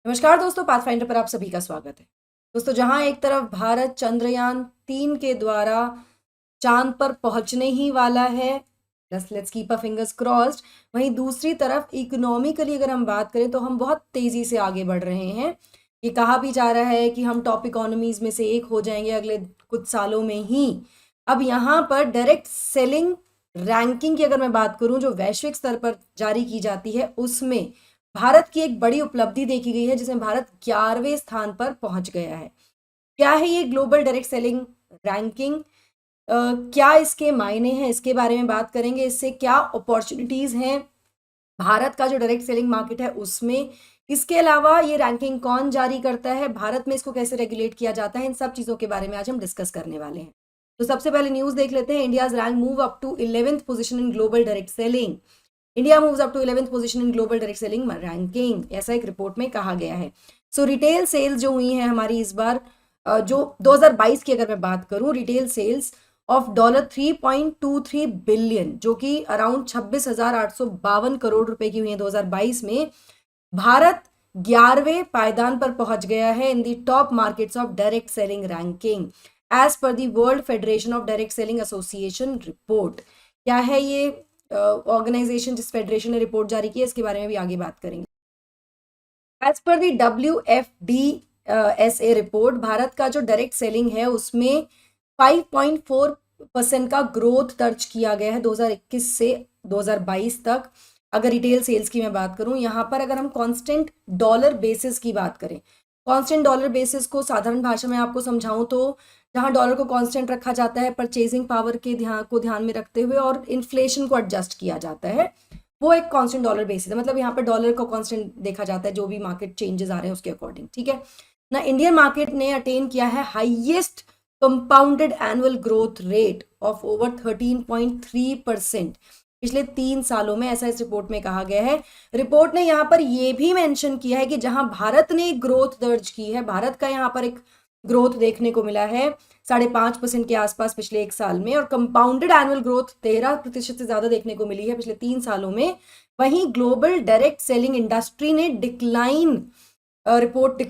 नमस्कार दोस्तों, पाथफाइंडर पर आप सभी का स्वागत है। दोस्तों, जहां एक तरफ भारत चंद्रयान 3 के द्वारा चांद पर पहुंचने ही वाला है, let's keep a fingers crossed, वहीं दूसरी तरफ इकोनॉमिकली अगर हम बात करें तो हम बहुत तेजी से आगे बढ़ रहे हैं। ये कहा भी जा रहा है कि हम टॉप इकोनॉमीज में से एक हो जाएंगे अगले कुछ सालों में ही। अब यहाँ पर डायरेक्ट सेलिंग रैंकिंग की अगर मैं बात करूं, जो वैश्विक स्तर पर जारी की जाती है, उसमें भारत की एक बड़ी उपलब्धि देखी गई है, जिसमें भारत 11वें स्थान पर पहुंच गया है। क्या है ये ग्लोबल डायरेक्ट सेलिंग रैंकिंग? क्या इसके मायने हैं, इसके बारे में बात करेंगे। इससे क्या अपॉर्चुनिटीज हैं भारत का जो डायरेक्ट सेलिंग मार्केट है उसमें। इसके अलावा ये रैंकिंग कौन जारी करता है, भारत में इसको कैसे रेगुलेट किया जाता है, इन सब चीजों के बारे में आज हम डिस्कस करने वाले हैं। तो सबसे पहले न्यूज देख लेते हैं। India's rank move up to 11th position in global direct selling. India moves up to 11th position in global direct selling ranking, ऐसा एक रिपोर्ट में कहा गया है। सो रिटेल सेल्स जो हुई है हमारी इस बार, जो 2022 की अगर मैं बात करूं, रिटेल सेल्स ऑफ $3.23 बिलियन, जो कि अराउंड 26,852 करोड़ रुपए की हुई है 2022 में। भारत 11वें पायदान पर पहुंच गया है in the top markets of direct selling ranking as per the World Federation of direct selling Association report. क्या है ये ऑर्गेनाइजेशन, जिस फेडरेशन ने रिपोर्ट जारी की है, इसके बारे में भी आगे बात करेंगे। एज पर दी WFDSA रिपोर्ट, भारत का जो डायरेक्ट सेलिंग है उसमें 5.4% का ग्रोथ दर्ज किया गया है 2021 से 2022 तक। अगर रिटेल सेल्स की मैं बात करूं, यहाँ पर अगर हम कांस्टेंट डॉलर बेसिस की बात करें, कांस्टेंट डॉलर बेसिस को साधारण भाषा में आपको समझाऊं तो जहां डॉलर को कांस्टेंट रखा जाता है परचेजिंग पावर के ध्यान में रखते हुए और इन्फ्लेशन को एडजस्ट किया जाता है, वो एक कांस्टेंट डॉलर बेसिस है। मतलब यहाँ पर डॉलर को कांस्टेंट देखा जाता है जो भी मार्केट चेंजेस आ रहे हैं उसके अकॉर्डिंग, ठीक है ना। इंडियन मार्केट ने अटेन किया है highest compounded annual growth rate of over 13.3% पिछले 3 सालों में, ऐसा इस रिपोर्ट में कहा गया है। रिपोर्ट ने यहाँ पर यह भी मेंशन किया है कि जहां भारत ने ग्रोथ दर्ज की है, भारत का यहाँ पर एक ग्रोथ देखने को मिला है 5.5% के आसपास पिछले 1 साल में, और कंपाउंडेड एनुअल ग्रोथ 13% से ज्यादा देखने को मिली है पिछले 3 सालों में। वहीं ग्लोबल डायरेक्ट सेलिंग इंडस्ट्री ने डिक्लाइन रिपोर्ट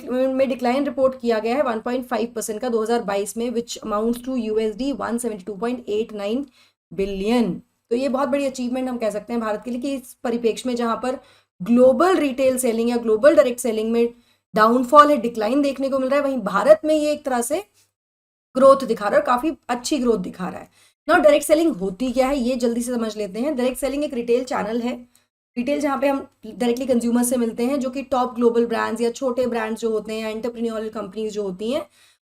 किया गया है 1.5% का 2022 में, विच अमाउंट्स टू USD 172.89 बिलियन। तो ये बहुत बड़ी अचीवमेंट हम कह सकते हैं भारत के लिए कि इस परिप्रेक्ष्य में जहां पर ग्लोबल रिटेल सेलिंग या ग्लोबल डायरेक्ट सेलिंग में डाउनफॉल है, डिक्लाइन देखने को मिल रहा है, वहीं भारत में ये एक तरह से ग्रोथ दिखा रहा है और काफी अच्छी ग्रोथ दिखा रहा है ना। डायरेक्ट सेलिंग होती क्या है ये जल्दी से समझ लेते हैं। डायरेक्ट सेलिंग एक रिटेल चैनल है, रिटेल जहाँ पे हम डायरेक्टली कंज्यूमर से मिलते हैं, जो कि टॉप ग्लोबल ब्रांड्स या छोटे ब्रांड्स जो होते हैं, एंटरप्रेन्योरियल कंपनीज जो होती हैं,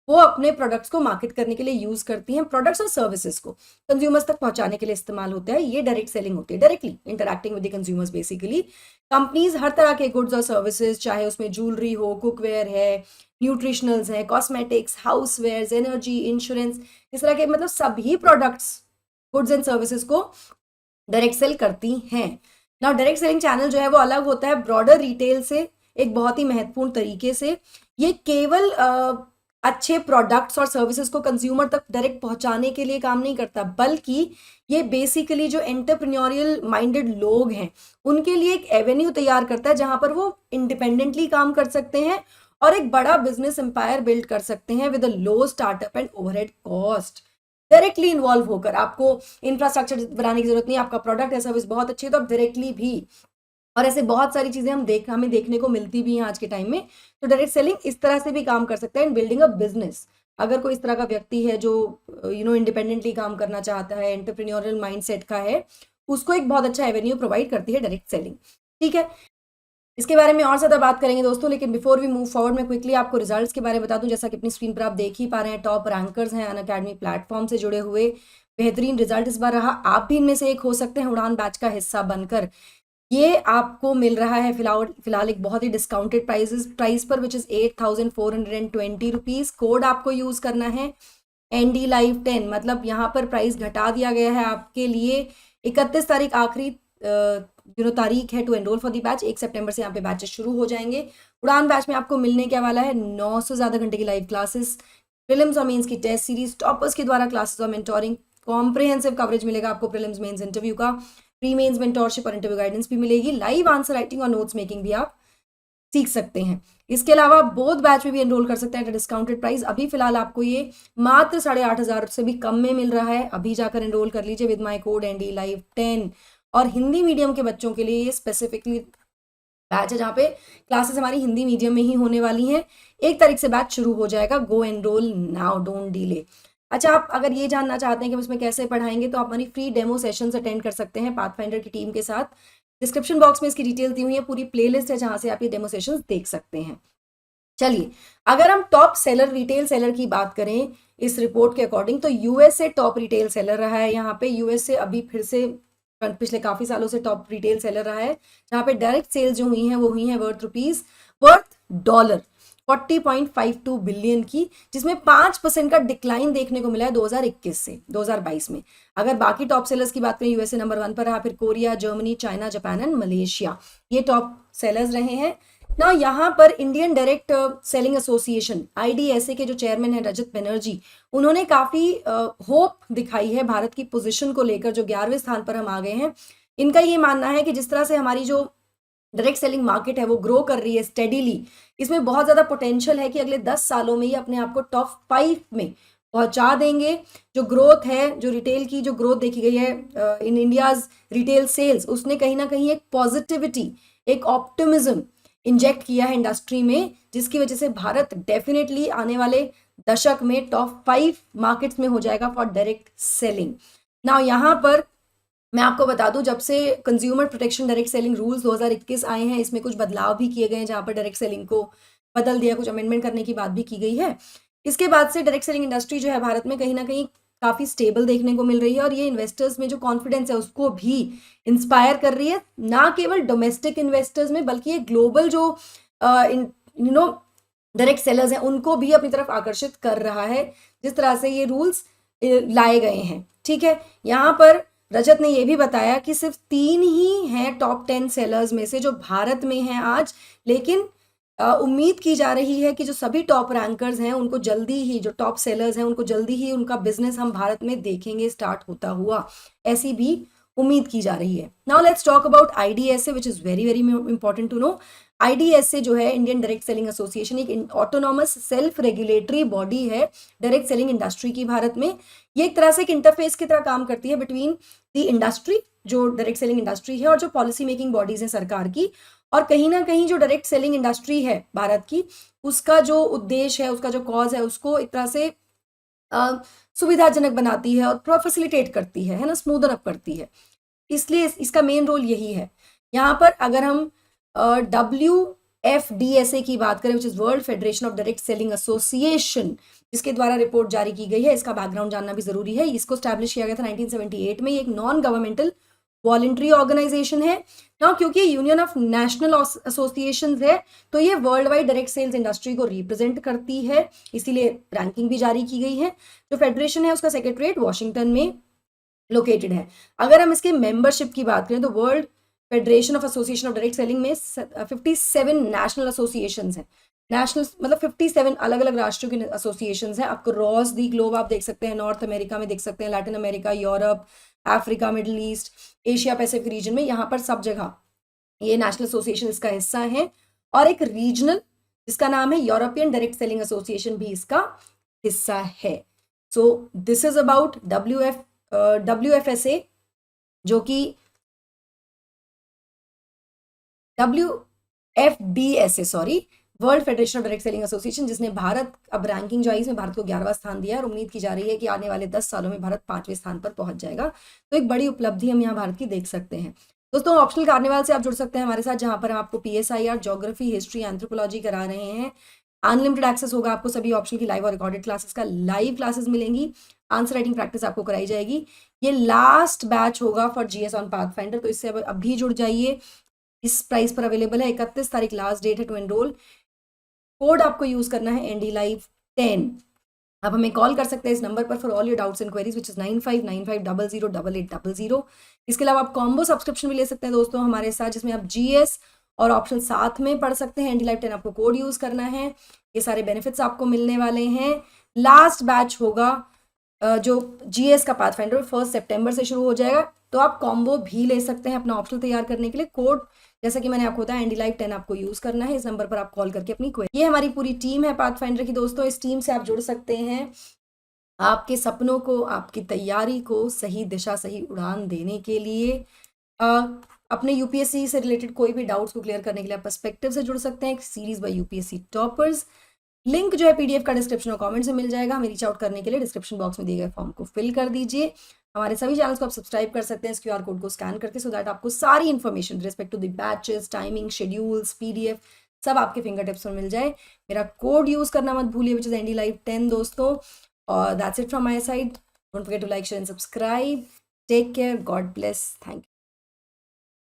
वो अपने प्रोडक्ट्स को मार्केट करने के लिए यूज करती हैं। प्रोडक्ट्स और सर्विसेज को कंज्यूमर्स तक पहुंचाने के लिए इस्तेमाल होता है। ये डायरेक्ट सेलिंग होती है, directly interacting with the consumers. Basically companies हर तरह के गुड्स और सर्विसेज, चाहे उसमें ज्वेलरी हो, कुकवेयर है, न्यूट्रिशनल्स है, कॉस्मेटिक्स, हाउसवेयर, एनर्जी, इंश्योरेंस, इस तरह के मतलब सभी प्रोडक्ट्स, गुड्स एंड सर्विसेज को डायरेक्ट सेल करती हैं ना। डायरेक्ट सेलिंग चैनल जो है वो अलग होता है ब्रॉडर रिटेल से एक बहुत ही महत्वपूर्ण तरीके से। ये केवल अच्छे प्रोडक्ट्स और सर्विसेज को कंज्यूमर तक डायरेक्ट पहुंचाने के लिए काम नहीं करता, बल्कि ये बेसिकली जो एंटरप्रेन्योरियल माइंडेड लोग हैं उनके लिए एक एवेन्यू तैयार करता है जहां पर वो इंडिपेंडेंटली काम कर सकते हैं और एक बड़ा बिजनेस एम्पायर बिल्ड कर सकते हैं with a low startup and overhead cost. Directly involve होकर, आपको इंफ्रास्ट्रक्चर बनाने की जरूरत नहीं, आपका प्रोडक्ट या सर्विस बहुत अच्छी है तो आप डायरेक्टली भी, और ऐसे बहुत सारी चीजें हमें देखने को मिलती भी हैं आज के टाइम में। तो डायरेक्ट सेलिंग इस तरह से भी काम कर सकता है इन बिल्डिंग अ बिजनेस। अगर कोई इस तरह का व्यक्ति है जो इंडिपेंडेंटली काम करना चाहता है, एंटरप्रेन्योरियल माइंडसेट का है, उसको एक बहुत अच्छा एवेन्यू प्रोवाइड करती है डायरेक्ट सेलिंग, ठीक है। इसके बारे में और ज्यादा बात करेंगे दोस्तों, लेकिन बिफोर वी मूव फॉरवर्ड मैं क्विकली आपको रिजल्ट्स के बारे में बता दूं। जैसा कि अपनी स्क्रीन पर आप देख ही पा रहे हैं, टॉप रैंकर्स हैं अनअकैडमी प्लेटफॉर्म से जुड़े हुए। बेहतरीन रिजल्ट इस बार रहा, आप भी इनमें से एक हो सकते हैं उड़ान बैच का हिस्सा बनकर। ये आपको मिल रहा है फिलहाल एक बहुत ही डिस्काउंटेड प्राइस पर, विच इज 8,420 रुपीज। कोड आपको यूज करना है ND Live 10, मतलब यहाँ पर प्राइस घटा दिया गया है आपके लिए। 31 तारीख आखिरी तारीख है to enrol for the batch. 1 सितंबर से यहाँ पे बैचेस शुरू हो जाएंगे। उड़ान बैच में आपको मिलने क्या वाला है 900 से ज्यादा घंटे की लाइव क्लासेस, प्रीलिम्स और मेंस की टेस्ट सीरीज, टॉपर्स के द्वारा क्लासेस और मेंटोरिंग, कॉम्प्रिहेंसिव कवरेज मिलेगा आपको प्रीलिम्स मेंस इंटरव्यू का, प्री मेंस मेंटोरशिप और इंटरव्यू गाइडेंस भी मिलेगी, लाइव आंसर राइटिंग और नोट्स मेकिंग भी आप सीख सकते हैं। इसके अलावा बोथ बैच में भी एनरोल कर सकते हैं एट डिस्काउंटेड प्राइस। अभी फिलहाल आपको ये मात्र 8,500 से भी कम में मिल रहा है। अभी जाकर एनरोल कर लीजिए विद माई कोड NDLive10। और हिंदी मीडियम के बच्चों के लिए ये स्पेसिफिकली बैच है जहाँ पे क्लासेस हमारी हिंदी मीडियम में ही होने वाली हैं। 1 तारीख से बैच शुरू हो जाएगा। गो एनरोल नाउ, डोंट डिले। अच्छा, आप अगर ये जानना चाहते हैं कि हम इसमें कैसे पढ़ाएंगे तो आप हमारी फ्री डेमो सेशंस अटेंड कर सकते हैं पाथफाइंडर की टीम के साथ। डिस्क्रिप्शन बॉक्स में इसकी डिटेल दी हुई है, पूरी प्लेलिस्ट है जहाँ से आप ये डेमो सेशंस देख सकते हैं। चलिए, अगर हम टॉप सेलर रिटेल सेलर की बात करें इस रिपोर्ट के अकॉर्डिंग, तो यूएसए टॉप रिटेल सेलर रहा है। यहाँ पे यूएसए अभी फिर से पिछले काफी सालों से टॉप रिटेल सेलर रहा है, जहाँ पे डायरेक्ट सेल्स जो हुई हैं वो हुई हैं वर्थ डॉलर 40.52 बिलियन की, जिसमें 5% का डिक्लाइन देखने को मिला है 2021 से 2022 में। अगर बाकी टॉप सेलर्स की बात करें, यूएसए नंबर 1 पर रहा, फिर Korea, Germany, China, Japan and Malaysia ये टॉप सेलर्स रहे हैं ना। यहाँ पर Indian direct selling association IDSA के जो चेयरमैन है रजत बनर्जी, उन्होंने काफी होप दिखाई है भारत की पोजीशन को लेकर, जो 11वें स्थान पर हम आ गए हैं। इनका ये मानना है कि जिस तरह से हमारी जो डायरेक्ट सेलिंग मार्केट है वो ग्रो कर रही है स्टेडीली, इसमें बहुत ज्यादा पोटेंशियल है कि अगले 10 सालों में ये अपने आप को टॉप 5 में पहुंचा देंगे। जो ग्रोथ है, जो रिटेल की जो ग्रोथ देखी गई है इन इंडियाज रिटेल सेल्स, उसने कहीं ना कहीं एक पॉजिटिविटी, एक ऑप्टिमिज्म इंजेक्ट किया है इंडस्ट्री में, जिसकी वजह से भारत डेफिनेटली आने वाले दशक में टॉप 5 मार्केट्स में हो जाएगा फॉर डायरेक्ट सेलिंग। ना यहाँ पर मैं आपको बता दूं, जब से consumer protection direct selling rules 2021 आए हैं, इसमें कुछ बदलाव भी किए गए हैं, जहां पर डायरेक्ट सेलिंग को बदल दिया, कुछ अमेंडमेंट करने की बात भी की गई है। इसके बाद से डायरेक्ट सेलिंग इंडस्ट्री जो है भारत में कहीं ना कहीं काफी स्टेबल देखने को मिल रही है, और ये इन्वेस्टर्स में जो कॉन्फिडेंस है उसको भी इंस्पायर कर रही है, ना केवल डोमेस्टिक इन्वेस्टर्स में बल्कि ये ग्लोबल जो डायरेक्ट सेलर्स हैं उनको भी अपनी तरफ आकर्षित कर रहा है, जिस तरह से ये रूल्स लाए गए हैं। ठीक है, यहाँ पर रजत ने यह भी बताया कि सिर्फ 3 ही हैं टॉप 10 सेलर्स में से जो भारत में हैं आज, लेकिन उम्मीद की जा रही है कि जो सभी टॉप रैंकर्स हैं उनको जल्दी ही, जो टॉप सेलर्स हैं उनको जल्दी ही उनका बिजनेस हम भारत में देखेंगे स्टार्ट होता हुआ, ऐसी भी उम्मीद की जा रही है। Now let's talk about IDSA which is very very important to know. IDSA जो है इंडियन डायरेक्ट सेलिंग एसोसिएशन, एक ऑटोनॉमस सेल्फ रेगुलेटरी बॉडी है डायरेक्ट सेलिंग इंडस्ट्री की भारत में। ये एक तरह से एक इंटरफेस की तरह काम करती है बिटवीन द इंडस्ट्री, जो डायरेक्ट सेलिंग इंडस्ट्री है, और जो पॉलिसी मेकिंग बॉडीज हैं सरकार की। और कहीं ना कहीं जो डायरेक्ट सेलिंग इंडस्ट्री है भारत की, उसका जो उद्देश्य है, उसका जो कॉज है, उसको एक तरह से सुविधाजनक बनाती है और थोड़ा फैसिलिटेट करती है ना, स्मूदन अप करती है। इसलिए इसका मेन रोल यही है। यहाँ पर अगर हम WFDSA की बात करें, which is world Federation of direct selling association, जिसके द्वारा रिपोर्ट जारी की गई है, इसका बैकग्राउंड जानना भी जरूरी है। इसको स्टैब्लिश किया गया था 1978 में। ये एक नॉन गवर्नमेंटल वॉलंटरी ऑर्गेनाइजेशन है ना, क्योंकि यूनियन ऑफ नेशनल एसोसिएशन है, तो ये world wide direct sales industry को रिप्रेजेंट करती है, इसीलिए रैंकिंग भी जारी की गई है। जो फेडरेशन है उसका सेक्रेटरीट वॉशिंगटन में लोकेटेड है। अगर हम इसके मेंबरशिप की बात करें तो world Federation of association of direct selling में 57 नेशनल एसोसिएशंस हैं। नेशनल मतलब 57 अलग अलग राष्ट्रों के एसोसिएशंस हैं अक्रॉस दी ग्लोब। आप देख सकते हैं नॉर्थ अमेरिका में, देख सकते हैं Latin America, Europe, Africa, middle east, Asia Pacific region में, यहाँ पर सब जगह ये नेशनल एसोसिएशन इसका हिस्सा है। और एक रीजनल जिसका नाम है यूरोपियन डायरेक्ट सेलिंग एसोसिएशन भी इसका हिस्सा है। So this is about WFSA, जो कि WFDSA sorry, world Federation of direct selling association, जिसने भारत अब रैंकिंग जो है इसमें भारत को 11वां स्थान दिया है, और उम्मीद की जा रही है कि आने वाले 10 सालों में भारत 5वें स्थान पर पहुंच जाएगा। तो एक बड़ी उपलब्धि हम यहाँ भारत की देख सकते हैं। दोस्तों, ऑप्शनल कार्निवाल से आप जुड़ सकते हैं हमारे साथ, जहां पर हम आपको PSIR, ज्योग्राफी, हिस्ट्री, एंथ्रोपोलॉजी करा रहे हैं। अनलिमिटेड एक्सेस होगा आपको सभी ऑप्शनल की लाइव और रिकॉर्डेड क्लासेस का। लाइव क्लासेस मिलेंगी, आंसर राइटिंग प्रैक्टिस आपको कराई जाएगी। ये लास्ट बैच होगा फॉर GS ऑन पाथफाइंडर, तो इससे अभी जुड़ जाइए। इस प्राइस पर अवेलेबल है। 31 तारीख लास्ट डेट है टू एनरोल। कोड आपको यूज करना है NDLive10। आप हमें कॉल कर सकते हैं इस नंबर पर for all your doubts and queries, which is 9595008800। इसके अलावा आप कॉम्बो सब्सक्रिप्शन भी ले सकते हैं दोस्तों हमारे साथ, जिसमें आप GS और ऑप्शन साथ में पढ़ सकते हैं। NDLive10 आपको कोड यूज करना है, ये सारे बेनिफिट्स आपको मिलने वाले हैं। लास्ट बैच होगा जो GS का पाथफाइंडर 1 सितंबर से शुरू हो जाएगा, तो आप कॉम्बो भी ले सकते हैं अपना ऑप्शनल तैयार करने के लिए। कोड जैसा कि मैंने आपको बताया, एनडी लाइव 10 आपको यूज करना है। इस नंबर पर आप कॉल करके अपनी क्वेरी, ये हमारी पूरी टीम है पाथफाइंडर की दोस्तों। इस टीम से आप जुड़ सकते हैं आपके सपनों को, आपकी तैयारी को सही दिशा, सही उड़ान देने के लिए। अपने यूपीएससी से रिलेटेड कोई भी डाउट्स को क्लियर करने के लिए आप पर्सपेक्टिव से जुड़ सकते हैं, series by UPSC toppers. Link जो है पीडीएफ का डिस्क्रिप्शन और कमेंट से मिल जाएगा। हमें रीच आउट करने के लिए डिस्क्रिप्शन बॉक्स में दिए गए फॉर्म को फिल कर दीजिए। हमारे सभी चैनल्स को आप सब्सक्राइब कर सकते हैं इस क्यूआर कोड को स्कैन करके, सो दैट आपको सारी information respect to the batches, timing, schedules, PDF सब आपके फिंगर टिप्स पर मिल जाए। मेरा कोड यूज करना मत भूलिए, विच इज एनडी लाइव 10 दोस्तों। और that's it from my side. Don't forget to like, share and subscribe. Take care, God bless, thank you.